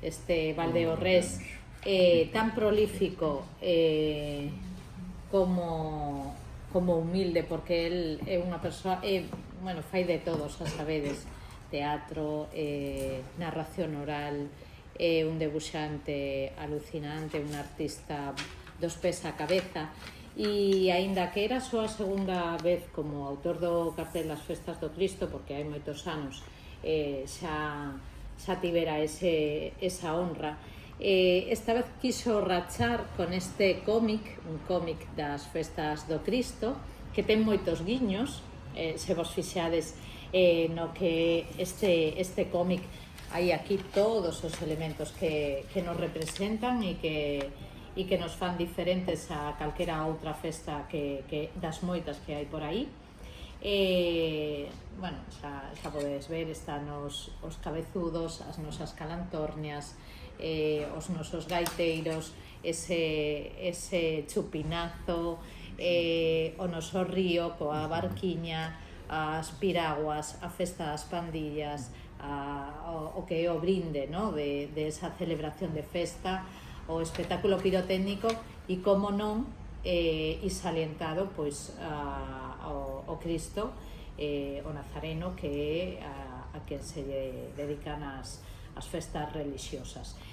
este Valdeorrés tan prolífico como humilde, porque él é unha persoa, bueno, fai de todos, xa sabedes, teatro, narración oral, un debuxante alucinante, un artista dos pés á cabeza, e aínda que era só a segunda vez como autor do cartel das Festas do Cristo, porque hai moitos anos xa tivera esa honra, esta vez quiso rachar con este cómic, un cómic das Festas do Cristo, que ten moitos guiños, se vos fixades no que este cómic hai aquí todos os elementos que nos representan e que nos fan diferentes a calquera outra festa que das moitas que hai por aí. Bueno, xa podedes ver, están os cabezudos, as nosas calantornias, os nosos gaiteiros, ese chupinazo, o noso río coa barquiña, as piraguas, a festa das pandillas, o que é o brinde, no? de esa celebración de festa, o espectáculo pirotécnico e, como non, e salientado pois o Cristo, o Nazareno, que é a que se dedican as festas religiosas.